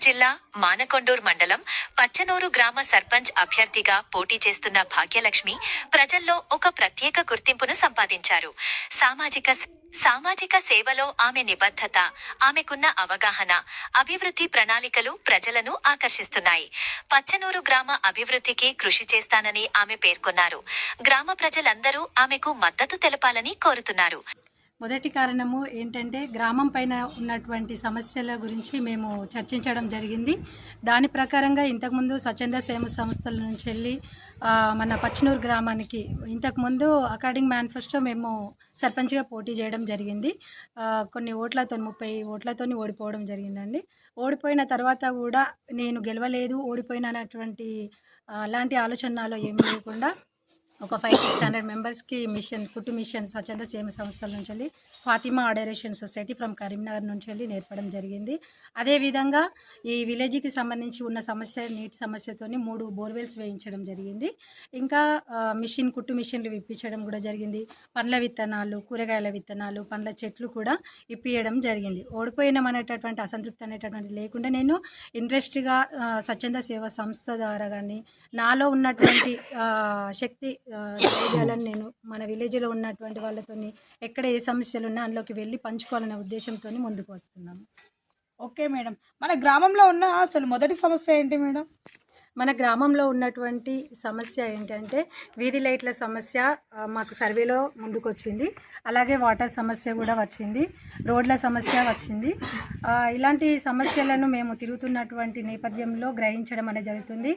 జిల్లా మానకొండూర్ మండలం పచ్చనూరు గ్రామ సర్పంచ్ అభ్యర్థిగా పోటీ చేస్తున్న భాగ్యలక్ష్మి ప్రజల్లో ఒక ప్రత్యేక గుర్తింపును సంపాదించారు. సామాజిక సేవలో ఆమె నిబద్ధత, ఆమెకున్న అవగాహన, అభివృద్ధి ప్రణాళికలు ప్రజలను ఆకర్షిస్తున్నాయి. పచ్చనూరు గ్రామ అభివృద్ధికి కృషి చేస్తానని ఆమె పేర్కొన్నారు. గ్రామ ప్రజలందరూ ఆమెకు మద్దతు తెలపాలని కోరుతున్నారు. మొదటి కారణము ఏంటంటే గ్రామం పైన ఉన్నటువంటి సమస్యల గురించి మేము చర్చించడం జరిగింది. దాని ప్రకారంగా ఇంతకుముందు స్వచ్ఛంద సేవ సంస్థల నుంచి వెళ్ళి మన పచ్చనూరు గ్రామానికి ఇంతకుముందు అకార్డింగ్ మేనిఫెస్టో మేము సర్పంచ్గా పోటీ చేయడం జరిగింది. కొన్ని ఓట్లతో 30 ఓట్లతో ఓడిపోవడం జరిగిందండి. ఓడిపోయిన తర్వాత కూడా నేను గెలవలేదు, ఓడిపోయినటువంటి అలాంటి ఆలోచన నాలో ఏమీ లేకుండా ఒక 500-600 మెంబర్స్కి కుట్టు మిషన్ స్వచ్ఛంద సేవ సంస్థల నుంచి వెళ్ళి Fatima adoration society from Karimnagar నుంచి వెళ్ళి నేర్పడం జరిగింది. అదేవిధంగా ఈ విలేజ్కి సంబంధించి ఉన్న నీటి సమస్యతోని 3 బోర్వెల్స్ వేయించడం జరిగింది. ఇంకా కుట్టు మిషన్లు ఇప్పించడం కూడా జరిగింది. పండ్ల విత్తనాలు, కూరగాయల విత్తనాలు, పండ్ల చెట్లు కూడా ఇప్పించడం జరిగింది. ఓడిపోయినామనేటటువంటి అసంతృప్తి అనేటటువంటిది లేకుండా నేను ఇంట్రెస్ట్గా స్వచ్ఛంద సేవ సంస్థ ద్వారా కానీ నాలో ఉన్నటువంటి శక్తి ధైర్యాలను నేను మన విలేజ్లో ఉన్నటువంటి వాళ్ళతో ఎక్కడ ఏ సమస్యలు ఉన్నా అందులోకి వెళ్ళి పంచుకోవాలనే ఉద్దేశంతో ముందుకు వస్తున్నాము. ఓకే మేడం, మన గ్రామంలో ఉన్న అసలు మొదటి సమస్య ఏంటి మేడం? మన గ్రామంలో ఉన్నటువంటి సమస్య ఏంటంటే వీధి లైట్ల సమస్య మాకు సర్వేలో ముందుకు వచ్చింది. అలాగే వాటర్ సమస్య కూడా వచ్చింది, రోడ్ల సమస్య వచ్చింది. ఇలాంటి సమస్యలను మేము తిరుగుతున్నటువంటి నేపథ్యంలో గ్రహించడం అనేది జరుగుతుంది.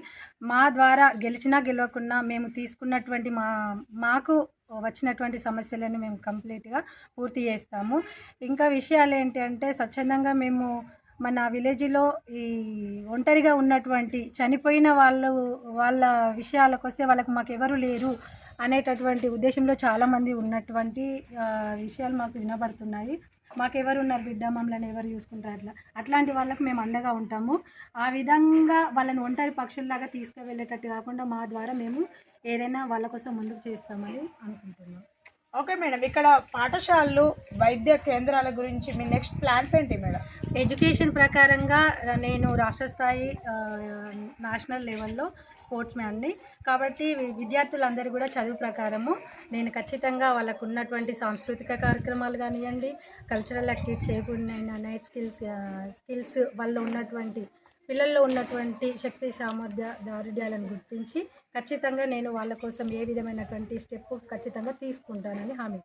మా ద్వారా గెలిచినా గెలవకున్నా మేము తీసుకున్నటువంటి మాకు వచ్చినటువంటి సమస్యలను మేము కంప్లీట్గా పూర్తి చేస్తాము. ఇంకా విషయాలు ఏంటంటే స్వచ్ఛందంగా మేము మన విలేజ్లో ఈ ఒంటరిగా ఉన్నటువంటి చనిపోయిన వాళ్ళ విషయాలకు వస్తే వాళ్ళకు మాకెవరు లేరు అనేటటువంటి ఉద్దేశంలో చాలామంది ఉన్నటువంటి విషయాలు మాకు వినబడుతున్నాయి. మాకెవరు ఉన్నారు బిడ్డ, మమ్మల్ని ఎవరు చూసుకుంటారు, అట్లాంటి వాళ్ళకు మేము అండగా ఉంటాము. ఆ విధంగా వాళ్ళని ఒంటరి పక్షుల్లాగా తీసుకువెళ్ళేటట్టు కాకుండా మా ద్వారా మేము ఏదైనా వాళ్ళ కోసం ముందుకు చేస్తామని అనుకుంటున్నాం. ఓకే మేడం, ఇక్కడ పాఠశాలలు, వైద్య కేంద్రాల గురించి మీ నెక్స్ట్ ప్లాన్స్ ఏంటి మేడం? ఎడ్యుకేషన్ ప్రకారంగా నేను రాష్ట్ర స్థాయి నేషనల్ లెవెల్లో స్పోర్ట్స్ మ్యాన్ని కాబట్టి విద్యార్థులందరూ కూడా చదువు ప్రకారము నేను ఖచ్చితంగా వాళ్ళకు ఉన్నటువంటి సాంస్కృతిక కార్యక్రమాలు కానివ్వండి, కల్చరల్ యాక్టివిటీస్ ఏమున్నాయినా నైట్ స్కిల్స్ వాళ్ళు ఉన్నటువంటి పిల్లల్లో ఉన్నటువంటి శక్తి సామర్థ్య దారుఢ్యాలను గుర్తించి ఖచ్చితంగా నేను వాళ్ళ కోసం ఏ విధమైనటువంటి స్టెప్ ఖచ్చితంగా తీసుకుంటానని హామీ.